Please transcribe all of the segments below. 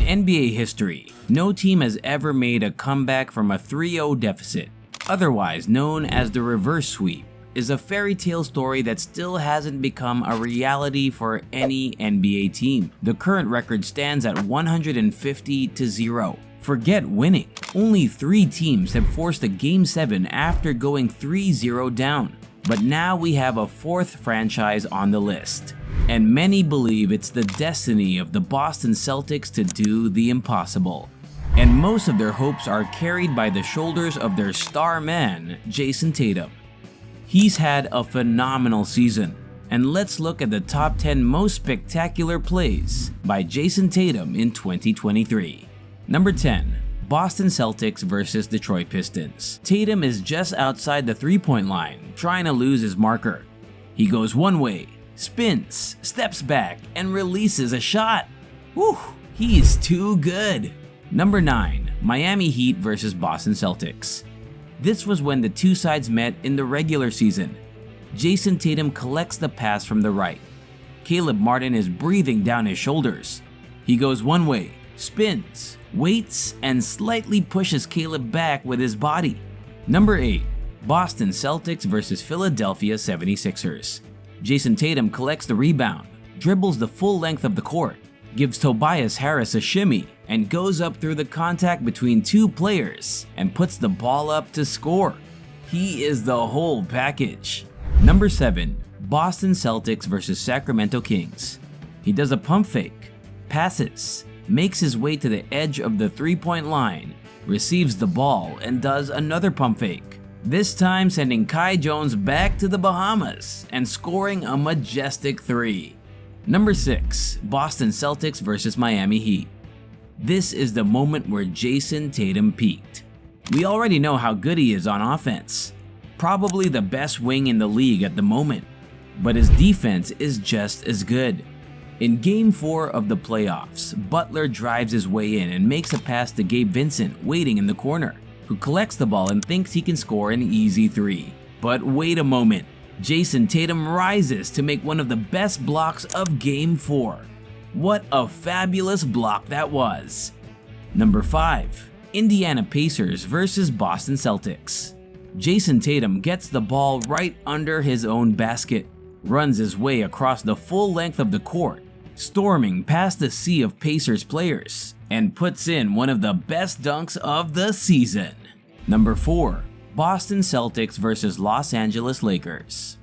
NBA history, no team has ever made a comeback from a 3-0 deficit. Otherwise known as the reverse sweep, is a fairy tale story that still hasn't become a reality for any NBA team. The current record stands at 150-0. Forget winning. Only 3 teams have forced a Game 7 after going 3-0 down. But now we have a 4th franchise on the list. And many believe it's the destiny of the Boston Celtics to do the impossible. And most of their hopes are carried by the shoulders of their star man, Jayson Tatum. He's had a phenomenal season. And let's look at the top 10 most spectacular plays by Jayson Tatum in 2023. Number 10. Boston Celtics vs Detroit Pistons. Tatum is just outside the 3-point line, trying to lose his marker. He goes one way, spins, steps back, and releases a shot. Whew, he's too good. Number 9. Miami Heat vs Boston Celtics. This was when the two sides met in the regular season. Jayson Tatum collects the pass from the right. Caleb Martin is breathing down his shoulders. He goes one way, spins, waits, and slightly pushes Caleb back with his body. Number 8. Boston Celtics vs Philadelphia 76ers. Jayson Tatum collects the rebound, dribbles the full length of the court, gives Tobias Harris a shimmy, and goes up through the contact between 2 players and puts the ball up to score. He is the whole package. Number 7. Boston Celtics vs Sacramento Kings. He does a pump fake, passes, makes his way to the edge of the 3-point line, receives the ball, and does another pump fake, this time sending Kai Jones back to the Bahamas and scoring a majestic 3. Number 6. Boston Celtics vs Miami Heat. This is the moment where Jayson Tatum peaked. We already know how good he is on offense, probably the best wing in the league at the moment, but his defense is just as good. In Game 4 of the playoffs, Butler drives his way in and makes a pass to Gabe Vincent waiting in the corner, who collects the ball and thinks he can score an easy 3. But wait a moment, Jayson Tatum rises to make one of the best blocks of Game 4. What a fabulous block that was! Number 5. Indiana Pacers vs Boston Celtics. Jayson Tatum gets the ball right under his own basket, runs his way across the full length of the court, storming past the sea of Pacers players, and puts in one of the best dunks of the season. Number 4. Boston Celtics vs Los Angeles Lakers.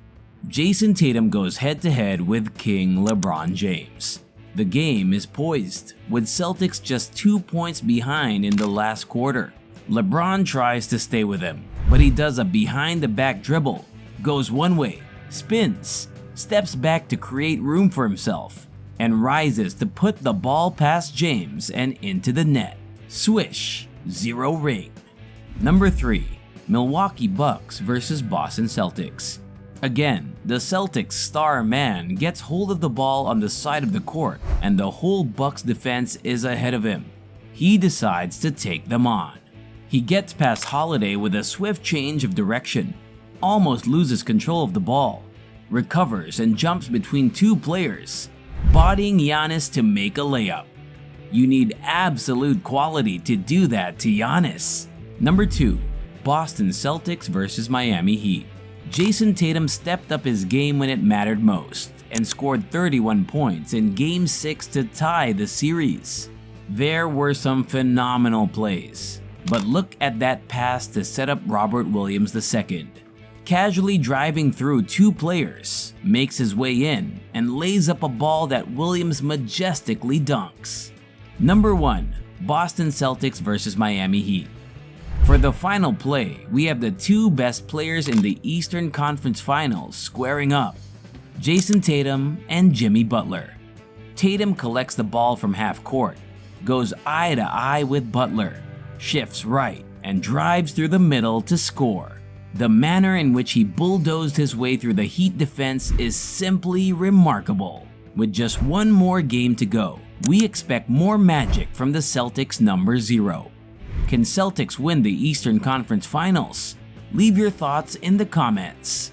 Jayson Tatum goes head-to-head with King LeBron James. The game is poised, with Celtics just 2 points behind in the last quarter. LeBron tries to stay with him, but he does a behind-the-back dribble, goes one way, spins, steps back to create room for himself, and rises to put the ball past James and into the net. Swish, 0 ring. Number 3. Milwaukee Bucks vs Boston Celtics. Again, the Celtics star man gets hold of the ball on the side of the court, and the whole Bucks defense is ahead of him. He decides to take them on. He gets past Holiday with a swift change of direction, almost loses control of the ball, recovers and jumps between 2 players, bodying Giannis to make a layup. You need absolute quality to do that to Giannis. Number 2. Boston Celtics vs Miami Heat. Jayson Tatum stepped up his game when it mattered most and scored 31 points in Game 6 to tie the series. There were some phenomenal plays, but look at that pass to set up Robert Williams II. Casually driving through 2 players, makes his way in, and lays up a ball that Williams majestically dunks. Number 1. Boston Celtics vs Miami Heat. For the final play, we have the 2 best players in the Eastern Conference Finals squaring up, Jayson Tatum and Jimmy Butler. Tatum collects the ball from half court, goes eye to eye with Butler, shifts right, and drives through the middle to score. The manner in which he bulldozed his way through the Heat defense is simply remarkable. With just 1 more game to go, we expect more magic from the Celtics number 0. Can Celtics win the Eastern Conference Finals? Leave your thoughts in the comments.